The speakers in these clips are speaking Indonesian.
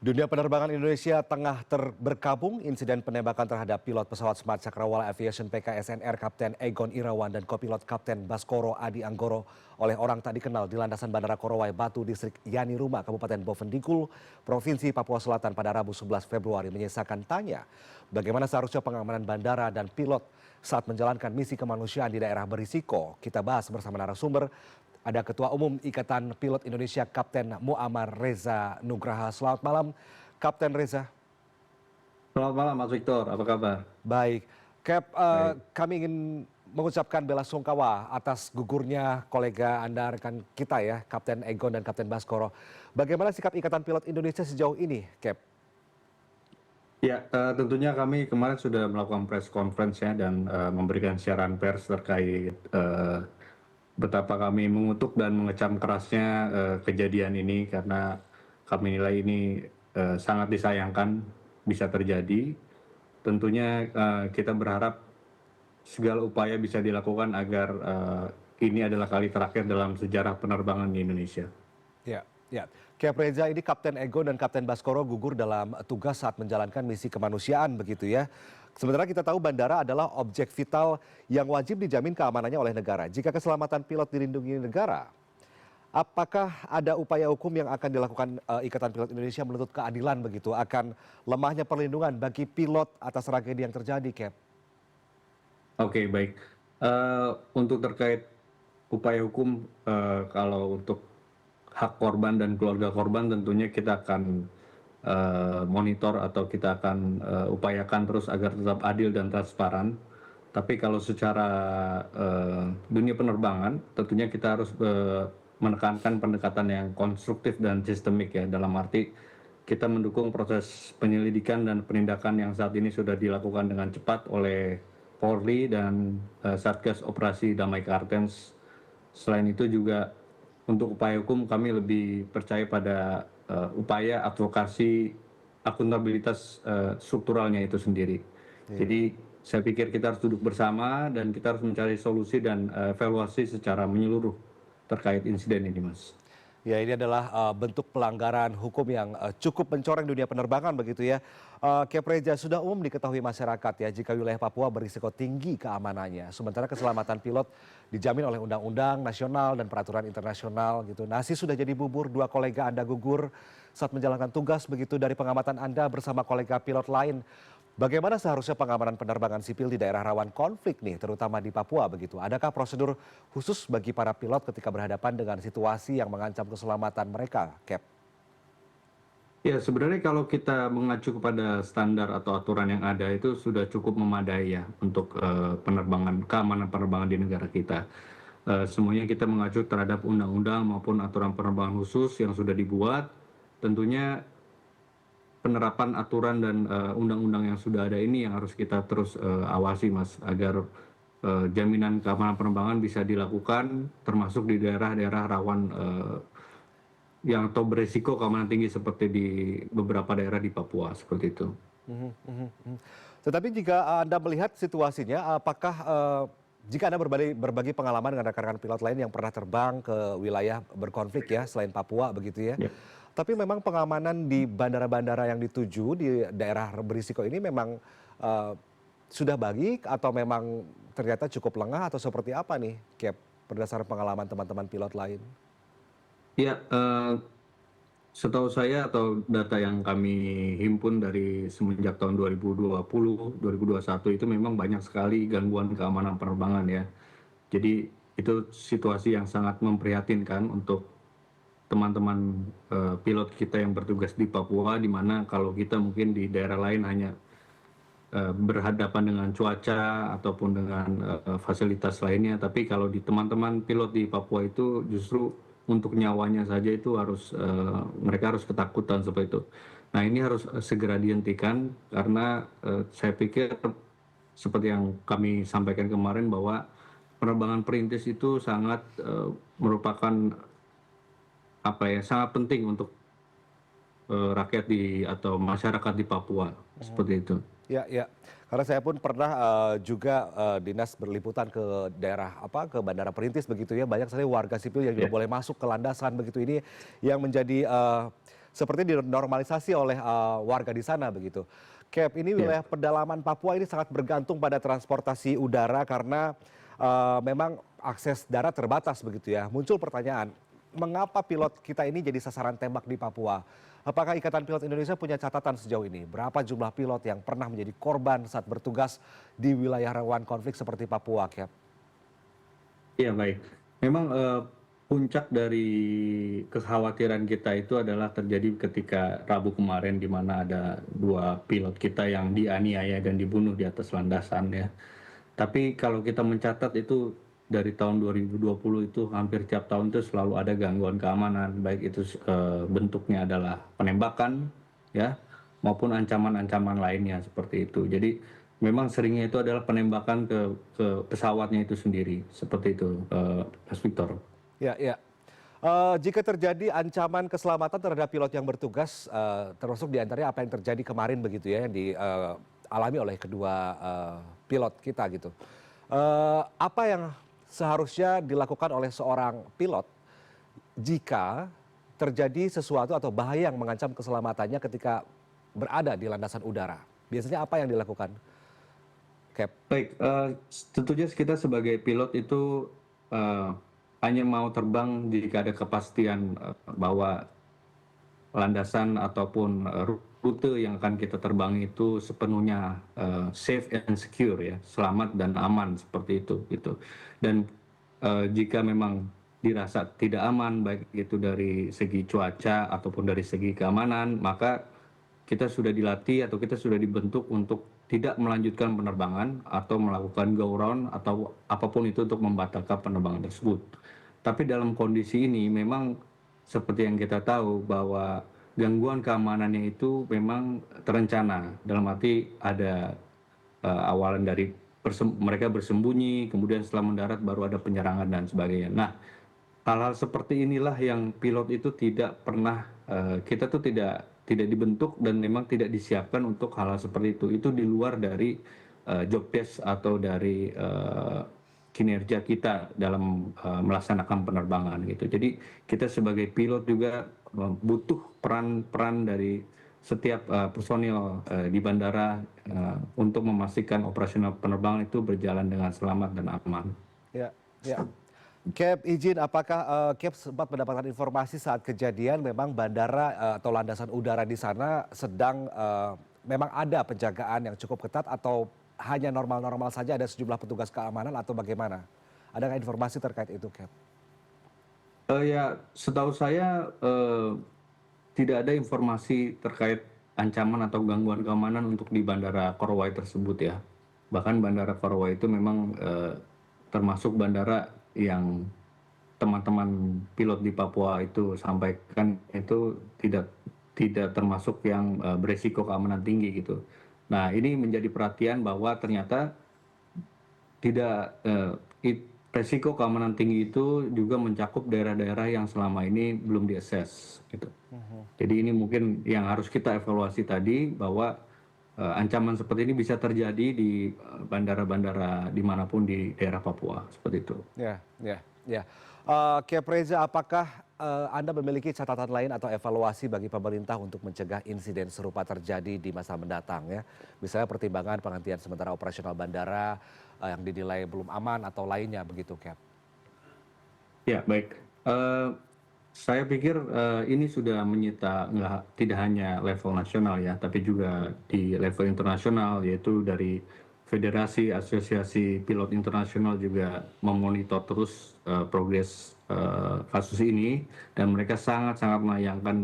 Dunia penerbangan Indonesia tengah berkabung insiden penembakan terhadap pilot pesawat Smart Cakrawala Aviation PKSNR Kapten Egon Irawan dan kopilot Kapten Baskoro Adi Anggoro oleh orang tak dikenal di landasan Bandara Korowai Batu, Distrik Yani Ruma, Kabupaten Bovendigul, Provinsi Papua Selatan pada Rabu 11 Februari menyisakan tanya bagaimana seharusnya pengamanan bandara dan pilot saat menjalankan misi kemanusiaan di daerah berisiko. Kita bahas bersama narasumber. Ada Ketua Umum Ikatan Pilot Indonesia Kapten Muammar Reza Nugraha. Selamat malam, Kapten Reza. Selamat malam Mas Victor, apa kabar? Baik, Cap, Baik. kami ingin mengucapkan bela sungkawa atas gugurnya kolega Anda, rekan kita ya, Kapten Egon dan Kapten Baskoro. Bagaimana sikap Ikatan Pilot Indonesia sejauh ini, Cap? Ya, tentunya kami kemarin sudah melakukan press conference ya dan memberikan siaran pers terkait betapa kami mengutuk dan mengecam kerasnya kejadian ini karena kami nilai ini sangat disayangkan bisa terjadi. Tentunya kita berharap segala upaya bisa dilakukan agar ini adalah kali terakhir dalam sejarah penerbangan di Indonesia. Ya, ya. Cap Reza, ini Kapten Egon dan Kapten Baskoro gugur dalam tugas saat menjalankan misi kemanusiaan begitu ya. Sementara kita tahu bandara adalah objek vital yang wajib dijamin keamanannya oleh negara. Jika keselamatan pilot dilindungi negara, apakah ada upaya hukum yang akan dilakukan Ikatan Pilot Indonesia menuntut keadilan begitu akan lemahnya perlindungan bagi pilot atas tragedi yang terjadi, Cap? Oke, baik. Untuk terkait upaya hukum, kalau untuk hak korban dan keluarga korban tentunya kita akan monitor atau kita akan upayakan terus agar tetap adil dan transparan. Tapi kalau secara dunia penerbangan, tentunya kita harus menekankan pendekatan yang konstruktif dan sistemik ya, dalam arti kita mendukung proses penyelidikan dan penindakan yang saat ini sudah dilakukan dengan cepat oleh Polri dan Satgas Operasi Damai Kartens. Selain itu juga untuk upaya hukum kami lebih percaya pada upaya advokasi akuntabilitas strukturalnya itu sendiri. Jadi saya pikir kita harus duduk bersama dan kita harus mencari solusi dan evaluasi secara menyeluruh terkait insiden ini, Mas. Ya, ini adalah bentuk pelanggaran hukum yang cukup mencoreng dunia penerbangan begitu ya. Cap Reza, sudah umum diketahui masyarakat ya jika wilayah Papua berisiko tinggi keamanannya. Sementara keselamatan pilot dijamin oleh undang-undang nasional dan peraturan internasional gitu. Nasi sudah jadi bubur, dua kolega Anda gugur saat menjalankan tugas begitu dari pengamatan Anda bersama kolega pilot lain. Bagaimana seharusnya pengamanan penerbangan sipil di daerah rawan konflik nih, terutama di Papua begitu? Adakah prosedur khusus bagi para pilot ketika berhadapan dengan situasi yang mengancam keselamatan mereka, Cap? Ya, sebenarnya kalau kita mengacu kepada standar atau aturan yang ada itu sudah cukup memadai ya untuk penerbangan, keamanan penerbangan di negara kita. Semuanya kita mengacu terhadap undang-undang maupun aturan penerbangan khusus yang sudah dibuat. Tentunya penerapan aturan dan undang-undang yang sudah ada ini yang harus kita terus awasi, Mas, agar jaminan keamanan penerbangan bisa dilakukan termasuk di daerah-daerah rawan yang atau berisiko keamanan tinggi seperti di beberapa daerah di Papua seperti itu. Mhm, mhm, mhm. Tetapi jika Anda melihat situasinya, apakah jika Anda berbagi pengalaman dengan rekan-rekan pilot lain yang pernah terbang ke wilayah berkonflik ya, selain Papua begitu ya. Ya. Tapi memang pengamanan di bandara-bandara yang dituju di daerah berisiko ini memang sudah baik atau memang ternyata cukup lengah atau seperti apa nih, Cap, berdasarkan pengalaman teman-teman pilot lain? Ya, setahu saya atau data yang kami himpun dari semenjak tahun 2020, 2021 itu memang banyak sekali gangguan keamanan penerbangan ya. Jadi itu situasi yang sangat memprihatinkan untuk teman-teman pilot kita yang bertugas di Papua, di mana kalau kita mungkin di daerah lain hanya berhadapan dengan cuaca ataupun dengan fasilitas lainnya, tapi kalau di teman-teman pilot di Papua itu justru untuk nyawanya saja itu harus mereka harus ketakutan seperti itu. Nah, ini harus segera dihentikan karena saya pikir seperti yang kami sampaikan kemarin bahwa penerbangan perintis itu sangat merupakan apa ya, sangat penting untuk rakyat di atau masyarakat di Papua seperti itu. Ya, ya. Karena saya pun pernah juga dinas berliputan ke daerah apa ke Bandara Perintis begitu ya. Banyak sekali warga sipil yang tidak Ya. boleh masuk ke landasan begitu ini yang menjadi seperti dinormalisasi oleh warga di sana begitu. Cap, ini Ya. wilayah pedalaman Papua ini sangat bergantung pada transportasi udara karena memang akses darat terbatas begitu ya. Muncul pertanyaan, mengapa pilot kita ini jadi sasaran tembak di Papua? Apakah Ikatan Pilot Indonesia punya catatan sejauh ini? Berapa jumlah pilot yang pernah menjadi korban saat bertugas di wilayah rawan konflik seperti Papua, Cap? Iya, baik. Memang puncak dari kekhawatiran kita itu adalah terjadi ketika Rabu kemarin, di mana ada 2 pilot kita yang dianiaya dan dibunuh di atas landasan ya. Tapi kalau kita mencatat itu dari tahun 2020 itu hampir tiap tahun itu selalu ada gangguan keamanan, baik itu bentuknya adalah penembakan ya, maupun ancaman-ancaman lainnya seperti itu. Jadi memang seringnya itu adalah penembakan ke pesawatnya itu sendiri, seperti itu, Mas Victor. Ya, ya. Jika terjadi ancaman keselamatan terhadap pilot yang bertugas, termasuk diantaranya apa yang terjadi kemarin begitu ya, yang dialami oleh kedua pilot kita gitu. Apa yang seharusnya dilakukan oleh seorang pilot jika terjadi sesuatu atau bahaya yang mengancam keselamatannya ketika berada di landasan udara? Biasanya apa yang dilakukan, Cap? Baik, tentunya kita sebagai pilot itu eh, hanya mau terbang jika ada kepastian bahwa landasan ataupun rute yang akan kita terbangi itu sepenuhnya safe and secure ya, selamat dan aman seperti itu gitu. Dan jika memang dirasa tidak aman baik itu dari segi cuaca ataupun dari segi keamanan, maka kita sudah dilatih atau kita sudah dibentuk untuk tidak melanjutkan penerbangan atau melakukan go round atau apapun itu untuk membatalkan penerbangan tersebut. Tapi dalam kondisi ini memang seperti yang kita tahu bahwa gangguan keamanannya itu memang terencana. Dalam arti ada awalan dari mereka bersembunyi, kemudian setelah mendarat baru ada penyerangan dan sebagainya. Nah, hal-hal seperti inilah yang pilot itu tidak pernah, kita tuh tidak dibentuk dan memang tidak disiapkan untuk hal-hal seperti itu. Itu di luar dari job desk atau dari kinerja kita dalam melaksanakan penerbangan gitu. Jadi kita sebagai pilot juga butuh peran-peran dari setiap personil di bandara untuk memastikan operasional penerbangan itu berjalan dengan selamat dan aman. Ya, ya. Cap, izin apakah Cap sempat mendapatkan informasi saat kejadian memang bandara atau landasan udara di sana sedang memang ada penjagaan yang cukup ketat atau hanya normal-normal saja, ada sejumlah petugas keamanan atau bagaimana? Ada nggak informasi terkait itu, Cap? Ya, setahu saya tidak ada informasi terkait ancaman atau gangguan keamanan untuk di Bandara Korowai tersebut ya. Bahkan Bandara Korowai itu memang termasuk bandara yang teman-teman pilot di Papua itu sampaikan itu tidak termasuk yang beresiko keamanan tinggi gitu. Nah, ini menjadi perhatian bahwa ternyata tidak resiko keamanan tinggi itu juga mencakup daerah-daerah yang selama ini belum diakses gitu. Jadi ini mungkin yang harus kita evaluasi tadi bahwa ancaman seperti ini bisa terjadi di bandara-bandara dimanapun di daerah Papua seperti itu. Ya, ya, ya. Cap Reza, apakah Anda memiliki catatan lain atau evaluasi bagi pemerintah untuk mencegah insiden serupa terjadi di masa mendatang ya? Misalnya pertimbangan penghentian sementara operasional bandara yang dinilai belum aman atau lainnya begitu, Cap? Ya, baik. Saya pikir ini sudah menyita tidak hanya level nasional ya, tapi juga di level internasional, yaitu dari Federasi Asosiasi Pilot Internasional juga memonitor terus progres kasus ini, dan mereka sangat-sangat menyayangkan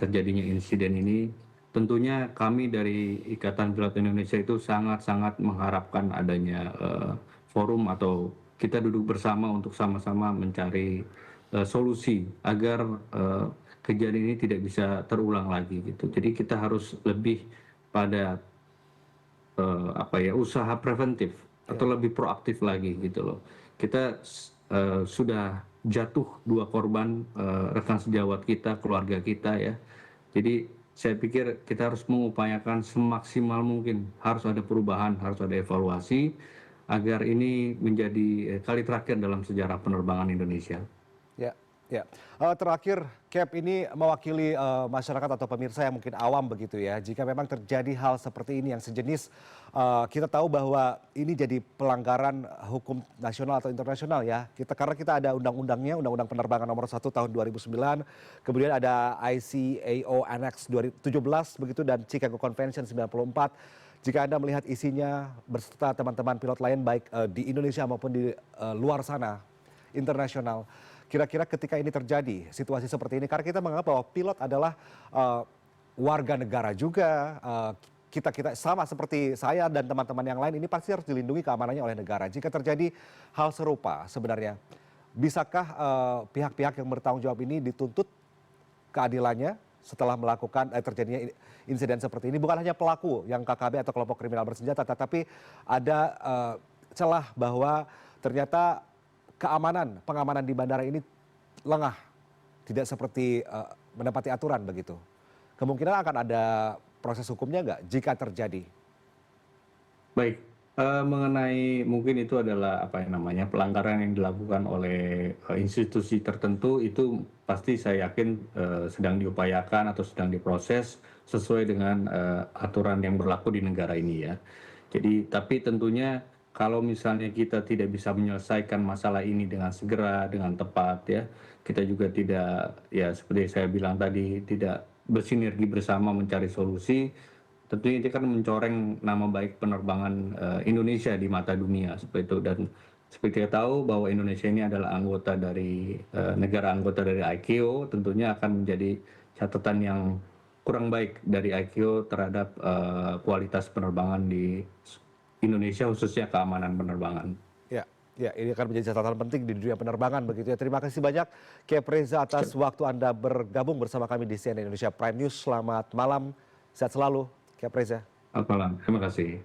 terjadinya insiden ini. Tentunya kami dari Ikatan Pilot Indonesia itu sangat-sangat mengharapkan adanya forum atau kita duduk bersama untuk sama-sama mencari solusi agar kejadian ini tidak bisa terulang lagi gitu. Jadi kita harus lebih pada usaha preventif atau lebih proaktif lagi gitu loh. Kita sudah jatuh 2 korban rekan sejawat kita, keluarga kita ya. Jadi saya pikir kita harus mengupayakan semaksimal mungkin, harus ada perubahan, harus ada evaluasi agar ini menjadi kali terakhir dalam sejarah penerbangan Indonesia. Ya, Ya, terakhir Cap ini mewakili masyarakat atau pemirsa yang mungkin awam begitu ya. Jika memang terjadi hal seperti ini yang sejenis, kita tahu bahwa ini jadi pelanggaran hukum nasional atau internasional ya. Karena kita ada undang-undangnya, Undang-Undang Penerbangan Nomor 1 Tahun 2009, kemudian ada ICAO Annex 2017 begitu dan Chicago Convention 94. Jika Anda melihat isinya berserta teman-teman pilot lain baik di Indonesia maupun di luar sana, internasional. Kira-kira ketika ini terjadi situasi seperti ini, karena kita menganggap bahwa pilot adalah warga negara juga, kita sama seperti saya dan teman-teman yang lain ini pasti harus dilindungi keamanannya oleh negara. Jika terjadi hal serupa sebenarnya, bisakah pihak-pihak yang bertanggung jawab ini dituntut keadilannya setelah melakukan terjadinya insiden seperti ini? Bukan hanya pelaku yang KKB atau kelompok kriminal bersenjata, tetapi ada celah bahwa ternyata pengamanan di bandara ini lengah, tidak seperti menepati aturan begitu. Kemungkinan akan ada proses hukumnya nggak jika terjadi? Baik, mengenai mungkin itu adalah apa yang namanya pelanggaran yang dilakukan oleh institusi tertentu itu pasti saya yakin sedang diupayakan atau sedang diproses sesuai dengan aturan yang berlaku di negara ini ya. Jadi tapi tentunya kalau misalnya kita tidak bisa menyelesaikan masalah ini dengan segera, dengan tepat ya, kita juga tidak ya seperti saya bilang tadi tidak bersinergi bersama mencari solusi, tentunya itu kan mencoreng nama baik penerbangan Indonesia di mata dunia seperti itu. Dan seperti kita tahu bahwa Indonesia ini adalah anggota dari negara anggota dari ICAO, tentunya akan menjadi catatan yang kurang baik dari ICAO terhadap kualitas penerbangan di Indonesia, khususnya keamanan penerbangan. Ya, ya, ini akan menjadi catatan penting di dunia penerbangan begitu ya. Terima kasih banyak Cap Reza atas waktu Anda bergabung bersama kami di CNN Indonesia Prime News. Selamat malam, sehat selalu Cap Reza. Selamat malam, terima kasih.